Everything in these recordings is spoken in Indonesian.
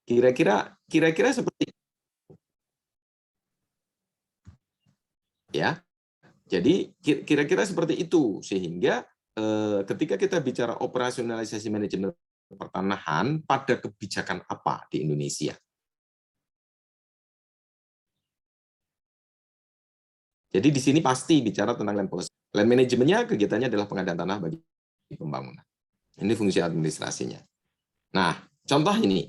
Kira-kira seperti ya. Jadi kira-kira seperti itu, sehingga ketika kita bicara operasionalisasi manajemen pertanahan, pada kebijakan apa di Indonesia? Jadi di sini pasti bicara tentang land policy. Land manajemennya kegiatannya adalah pengadaan tanah bagi pembangunan. Ini fungsi administrasinya. Nah, contoh ini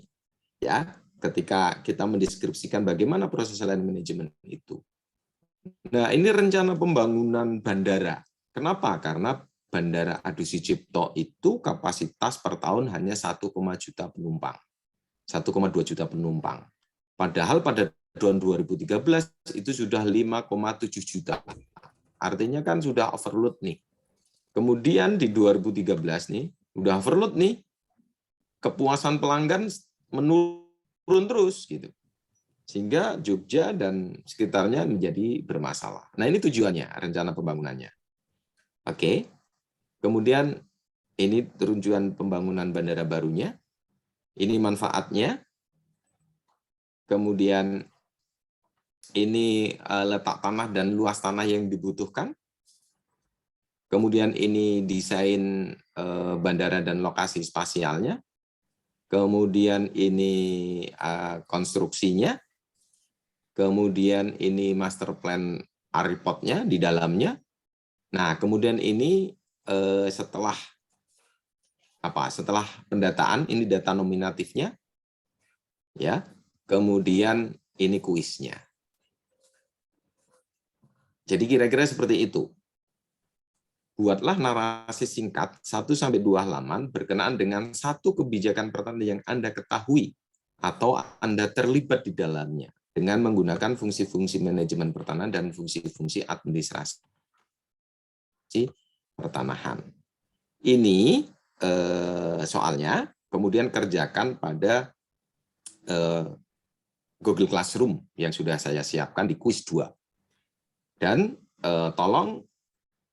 ya, ketika kita mendeskripsikan bagaimana proses land management itu. Nah, ini rencana pembangunan bandara. Kenapa? Karena Bandara Adi Sucipto itu kapasitas per tahun hanya 1, juta penumpang. 1,2 juta penumpang. Padahal pada tahun 2013 itu sudah 5,7 juta. Artinya kan sudah overload nih. Kemudian di 2013 nih, udah overload nih, kepuasan pelanggan menurun terus gitu. Sehingga Jogja dan sekitarnya menjadi bermasalah. Nah, ini tujuannya, rencana pembangunannya. Oke. Kemudian ini tujuan pembangunan bandara barunya. Ini manfaatnya. Kemudian ini letak tanah dan luas tanah yang dibutuhkan. Kemudian ini desain bandara dan lokasi spasialnya. Kemudian ini konstruksinya. Kemudian ini master plan airport-nya di dalamnya. Nah, kemudian ini setelah pendataan, ini data nominatifnya, ya. Kemudian ini kuisnya. Jadi kira-kira seperti itu. Buatlah narasi singkat 1-2 halaman berkenaan dengan satu kebijakan pertanian yang Anda ketahui atau Anda terlibat di dalamnya dengan menggunakan fungsi-fungsi manajemen pertanahan dan fungsi-fungsi administrasi pertanahan. Ini soalnya, kemudian kerjakan pada Google Classroom yang sudah saya siapkan di kuis 2. Dan tolong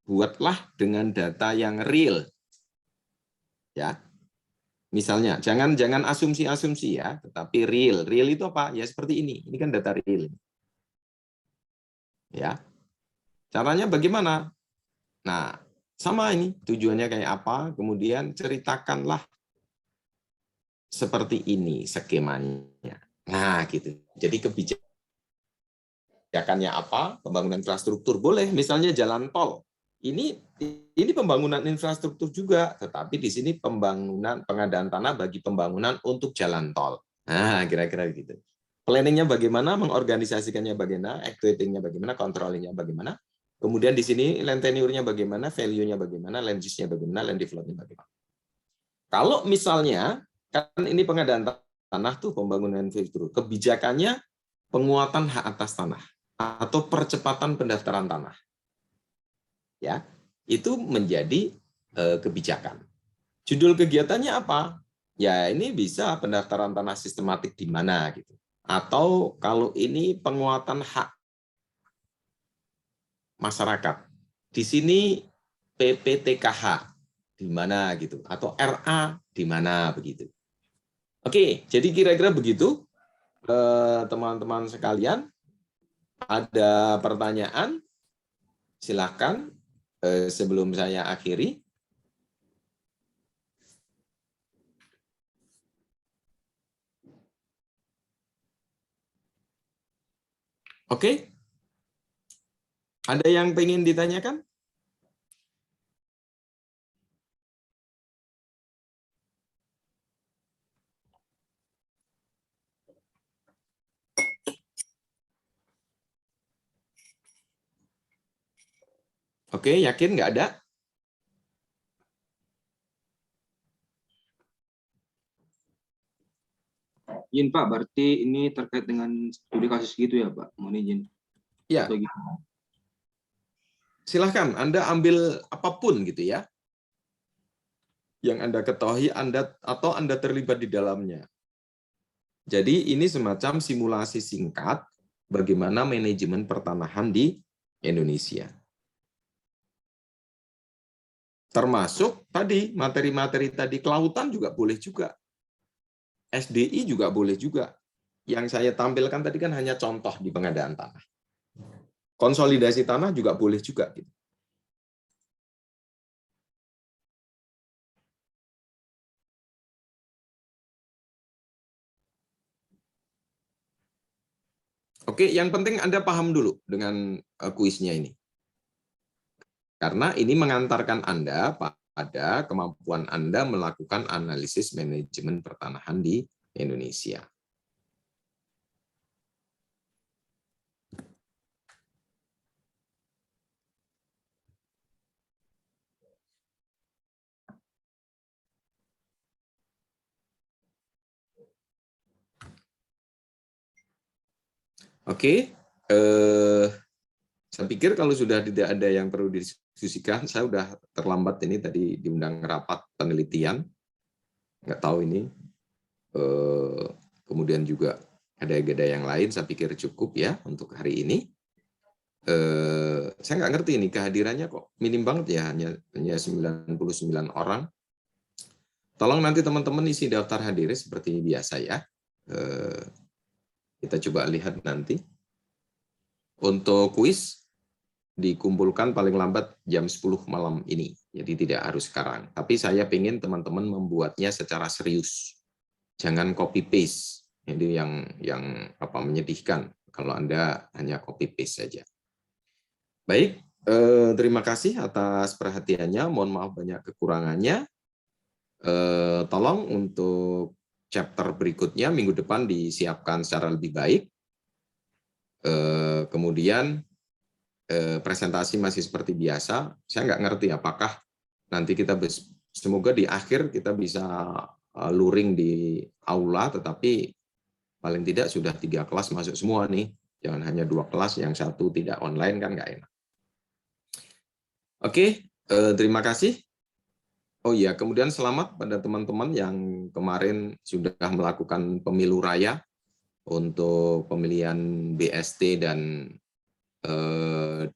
buatlah dengan data yang real. Ya. Misalnya, jangan asumsi-asumsi ya, tetapi real. Real itu apa? Ya seperti ini. Ini kan data real. Ya. Caranya bagaimana? Nah, sama ini tujuannya kayak apa, kemudian ceritakanlah seperti ini skemanya. Nah, gitu. Jadi kebijakannya apa? Pembangunan infrastruktur boleh, misalnya jalan tol. Ini pembangunan infrastruktur juga, tetapi di sini pengadaan tanah bagi pembangunan untuk jalan tol. Nah, kira-kira gitu. Planningnya bagaimana, mengorganisasikannya bagaimana, activatingnya bagaimana, controllingnya bagaimana. Kemudian di sini land tenure-nya bagaimana, value-nya bagaimana, land use-nya bagaimana, land development bagaimana. Kalau misalnya, kan ini pengadaan tanah tuh pembangunan infrastruktur, kebijakannya penguatan hak atas tanah atau percepatan pendaftaran tanah. Ya, itu menjadi kebijakan. Judul kegiatannya apa? Ya, ini bisa pendaftaran tanah sistematik di mana gitu. Atau kalau ini penguatan hak masyarakat. Di sini PPTKH di mana gitu, atau RA di mana begitu. Oke, jadi kira-kira begitu teman-teman sekalian. Ada pertanyaan? Silakan sebelum saya akhiri. Oke. Ada yang pengen ditanyakan? Oke, yakin nggak ada? Izin Pak, berarti ini terkait dengan studi kasus gitu ya Pak? Mohon izin. Ya. Silahkan, Anda ambil apapun gitu ya. Yang Anda ketahui atau Anda terlibat di dalamnya. Jadi ini semacam simulasi singkat bagaimana manajemen pertanahan di Indonesia. Termasuk tadi materi-materi tadi kelautan juga boleh juga. SDI juga boleh juga. Yang saya tampilkan tadi kan hanya contoh di pengadaan tanah. Konsolidasi tanah juga boleh juga. Gitu. Oke, yang penting Anda paham dulu dengan kuisnya ini. Karena ini mengantarkan Anda pada kemampuan Anda melakukan analisis manajemen pertanahan di Indonesia. Oke, saya pikir kalau sudah tidak ada yang perlu didiskusikan, saya sudah terlambat ini tadi diundang rapat penelitian, nggak tahu ini. Kemudian juga ada agenda yang lain, saya pikir cukup ya untuk hari ini. Saya nggak ngerti ini kehadirannya kok minim banget ya, hanya 99 orang. Tolong nanti teman-teman isi daftar hadirnya seperti biasa ya. Kita coba lihat nanti. Untuk kuis dikumpulkan paling lambat jam 10 malam ini. Jadi tidak harus sekarang. Tapi saya ingin teman-teman membuatnya secara serius. Jangan copy paste. Ini yang menyedihkan kalau Anda hanya copy paste saja. Baik, terima kasih atas perhatiannya. Mohon maaf banyak kekurangannya. Tolong untuk chapter berikutnya minggu depan disiapkan secara lebih baik. Kemudian presentasi masih seperti biasa. Saya nggak ngerti apakah nanti kita semoga di akhir kita bisa luring di aula, tetapi paling tidak sudah 3 kelas masuk semua nih. Jangan hanya 2 kelas, yang satu tidak online kan nggak enak. Oke, terima kasih. Oh iya, kemudian selamat pada teman-teman yang kemarin sudah melakukan pemilu raya untuk pemilihan BST dan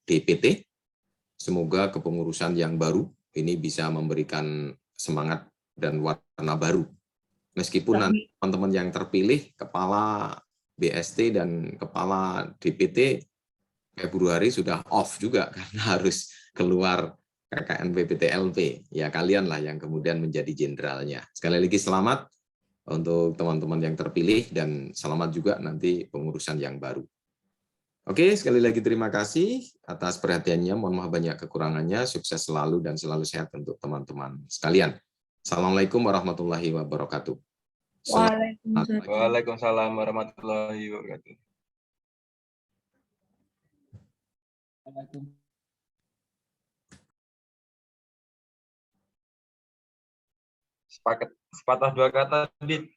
DPT. Semoga kepengurusan yang baru ini bisa memberikan semangat dan warna baru. Meskipun nanti teman-teman yang terpilih, kepala BST dan kepala DPT Februari sudah off juga karena harus keluar KKN PPTLP. Ya kalianlah yang kemudian menjadi jenderalnya. Sekali lagi selamat untuk teman-teman yang terpilih dan selamat juga nanti pengurusan yang baru. Oke, sekali lagi terima kasih atas perhatiannya. Mohon maaf banyak kekurangannya. Sukses selalu dan selalu sehat untuk teman-teman sekalian. Assalamualaikum warahmatullahi wabarakatuh. Waalaikumsalam warahmatullahi wabarakatuh. Sepatah 2 kata, Dit.